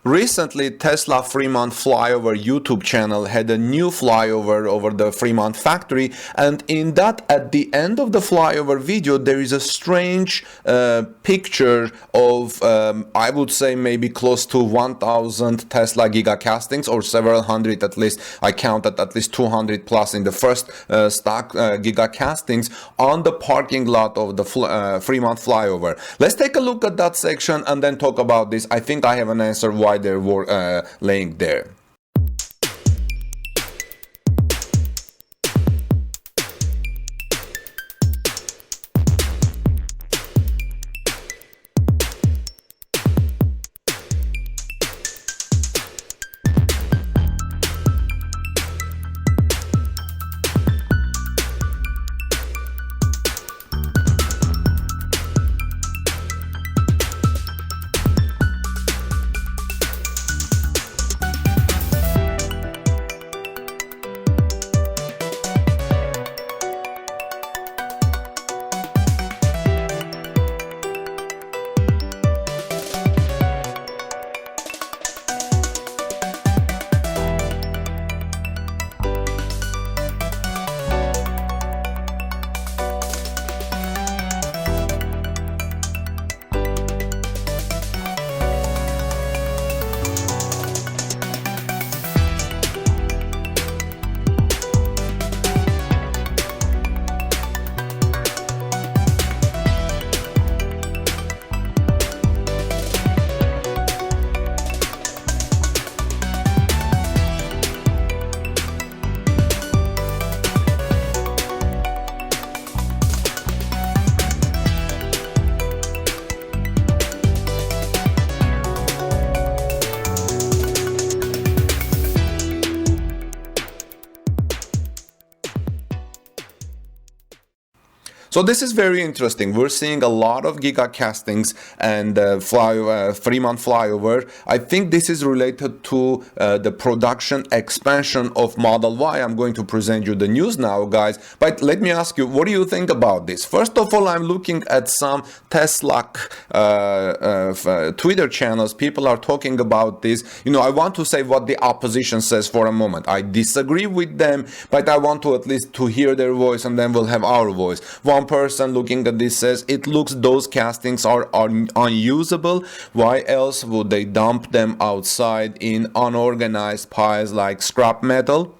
Recently, Tesla Fremont Flyover YouTube channel had a new flyover over the Fremont factory, and in that, at the end of the flyover video, there is a strange picture of, I would say, maybe close to 1,000 Tesla Gigacastings, or several hundred at least. I counted at least 200 plus in the first stock Gigacastings on the parking lot of the Fremont Flyover. Let's take a look at that section and then talk about this. I think I have an answer why they were laying there. So this is very interesting. We're seeing a lot of Gigacastings and Fremont Flyover. I think this is related to the production expansion of Model Y. I'm going to present you the news now, guys. But let me ask you, what do you think about this? First of all, I'm looking at some Tesla Twitter channels. People are talking about this. You know, I want to say what the opposition says for a moment. I disagree with them, but I want to at least to hear their voice, and then we'll have our voice. One person looking at this says it looks those castings are unusable. Why else would they dump them outside in unorganized piles like scrap metal?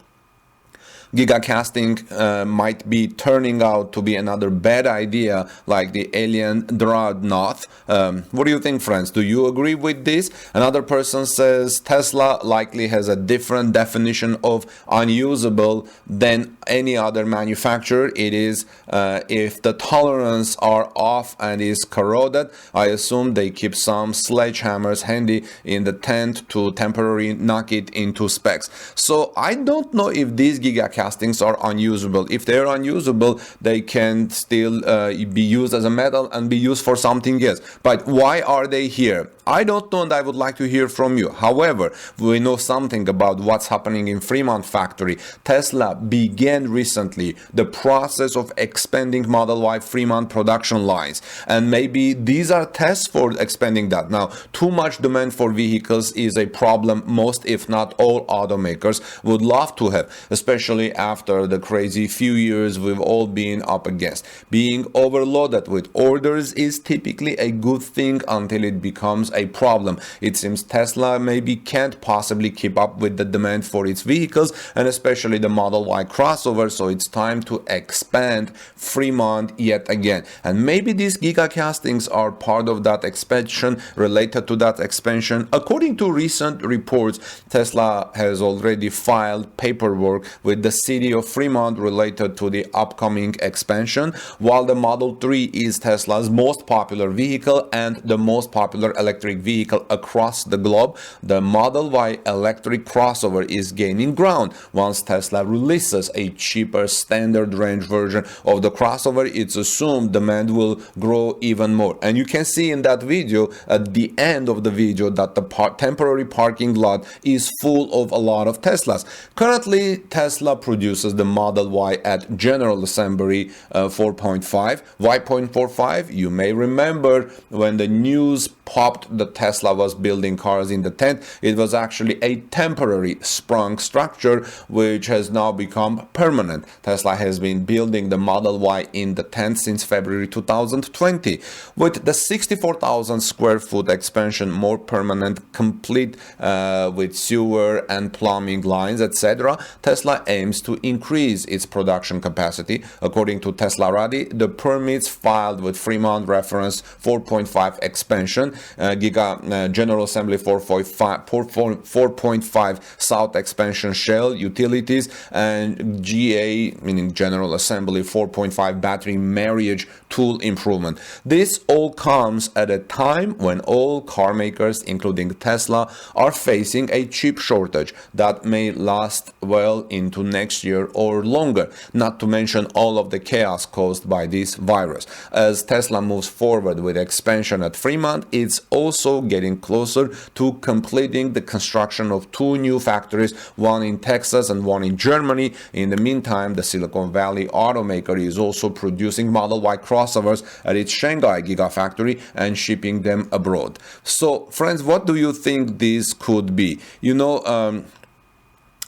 Gigacasting might be turning out to be another bad idea, like the alien dreadnought. What do you think, friends? Do you agree with this? Another person says Tesla likely has a different definition of unusable than any other manufacturer. It is if the tolerance are off and is corroded. I assume they keep some sledgehammers handy in the tent to temporarily knock it into specs. So I don't know if these Gigacastings are unusable. If they're unusable, they can still be used as a metal and be used for something else. But why are they here? I don't know, and I would like to hear from you. However, we know something about what's happening in Fremont factory. Tesla began recently the process of expanding Model Y Fremont production lines, and maybe these are tests for expanding that. Now, too much demand for vehicles is a problem most, if not all, automakers would love to have, especially after the crazy few years we've all been up against. Being overloaded with orders is typically a good thing until it becomes a problem. It seems Tesla maybe can't possibly keep up with the demand for its vehicles, and especially the Model Y crossover, so it's time to expand Fremont yet again. And maybe these Gigacastings are part of that expansion, related to that expansion. According to recent reports, Tesla has already filed paperwork with the City of Fremont related to the upcoming expansion. While the Model 3 is Tesla's most popular vehicle and the most popular electric vehicle across the globe, the Model Y electric crossover is gaining ground. Once Tesla releases a cheaper standard range version of the crossover, it's assumed demand will grow even more. And you can see in that video, at the end of the video, that the temporary parking lot is full of a lot of Teslas. Currently, Tesla produces the Model Y at General Assembly 4.5. Why 0.45? You may remember when the news popped that Tesla was building cars in the tent. It was actually a temporary sprung structure which has now become permanent. Tesla has been building the Model Y in the tent since February 2020. With the 64,000 square foot expansion more permanent, complete with sewer and plumbing lines, etc., Tesla aims to increase its production capacity. According to TSLA, the permits filed with Fremont reference 4.5 expansion, Giga General Assembly 4.5 South expansion shell utilities, and GA, meaning General Assembly 4.5 battery marriage tool improvement. This all comes at a time when all car makers, including Tesla, are facing a chip shortage that may last well into next year or longer, not to mention all of the chaos caused by this virus. As Tesla moves forward with expansion at Fremont, it's also getting closer to completing the construction of 2 new factories, one in Texas and one in Germany. In the meantime, the Silicon Valley automaker is also producing Model Y crossovers at its Shanghai Gigafactory and shipping them abroad. So, friends, what do you think this could be?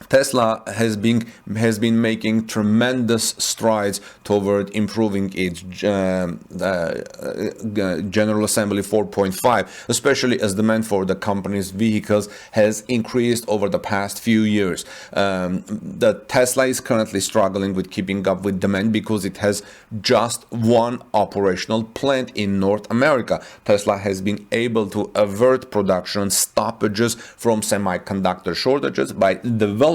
Tesla has been making tremendous strides toward improving its General Assembly 4.5, especially as demand for the company's vehicles has increased over the past few years. The Tesla is currently struggling with keeping up with demand because it has just one operational plant in North America. Tesla has been able to avert production stoppages from semiconductor shortages by developing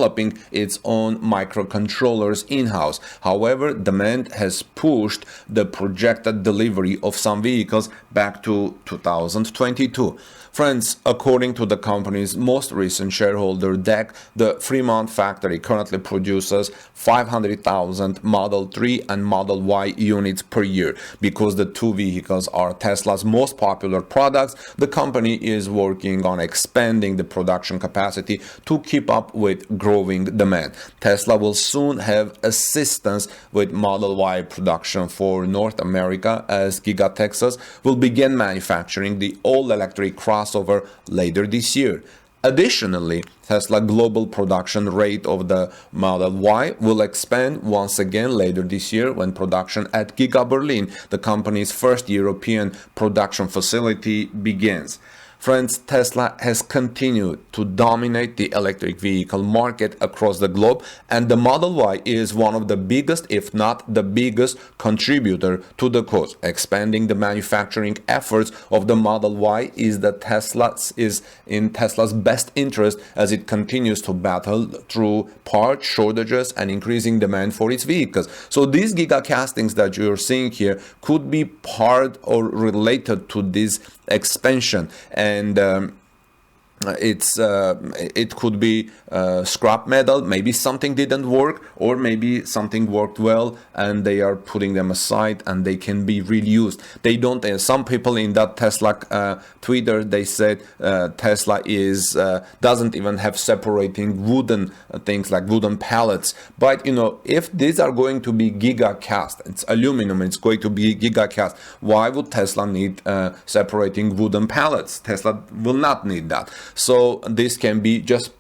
its own microcontrollers in-house. However, demand has pushed the projected delivery of some vehicles back to 2022. Friends, according to the company's most recent shareholder deck, the Fremont factory currently produces 500,000 Model 3 and Model Y units per year. Because the 2 vehicles are Tesla's most popular products, the company is working on expanding the production capacity to keep up with growing demand. Tesla will soon have assistance with Model Y production for North America, as Giga Texas will begin manufacturing the all-electric crossover later this year. Additionally, Tesla global production rate of the Model Y will expand once again later this year when production at Giga Berlin, the company's first European production facility, begins. Friends, Tesla has continued to dominate the electric vehicle market across the globe, and the Model Y is one of the biggest, if not the biggest, contributor to the cause. Expanding the manufacturing efforts of the Model Y is in Tesla's best interest as it continues to battle through part shortages and increasing demand for its vehicles. So these gigacastings that you're seeing here could be part or related to this expansion, and it could be scrap metal. Maybe something didn't work, or maybe something worked well and they are putting them aside and they can be reused. They don't. Some people in that Tesla Twitter, they said Tesla doesn't even have separating wooden things like wooden pallets. But if these are going to be gigacast, it's aluminum, it's going to be gigacast. Why would Tesla need separating wooden pallets? Tesla will not need that. So this can be just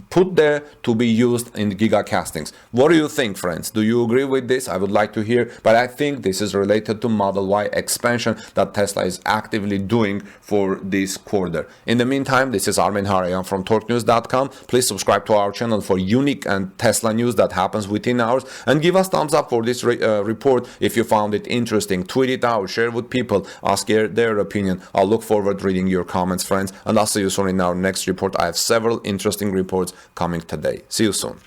put there to be used in gigacastings. What do you think, friends? Do you agree with this? I would like to hear, but I think this is related to Model Y expansion that Tesla is actively doing for this quarter. In the meantime, this is Armin Harayan from TorqueNews.com. Please subscribe to our channel for unique and Tesla news that happens within hours, and give us thumbs up for this report if you found it interesting. Tweet it out, share with people, ask their opinion. I'll look forward to reading your comments, friends, and I'll see you soon in our next report. I have several interesting reports coming today. See you soon.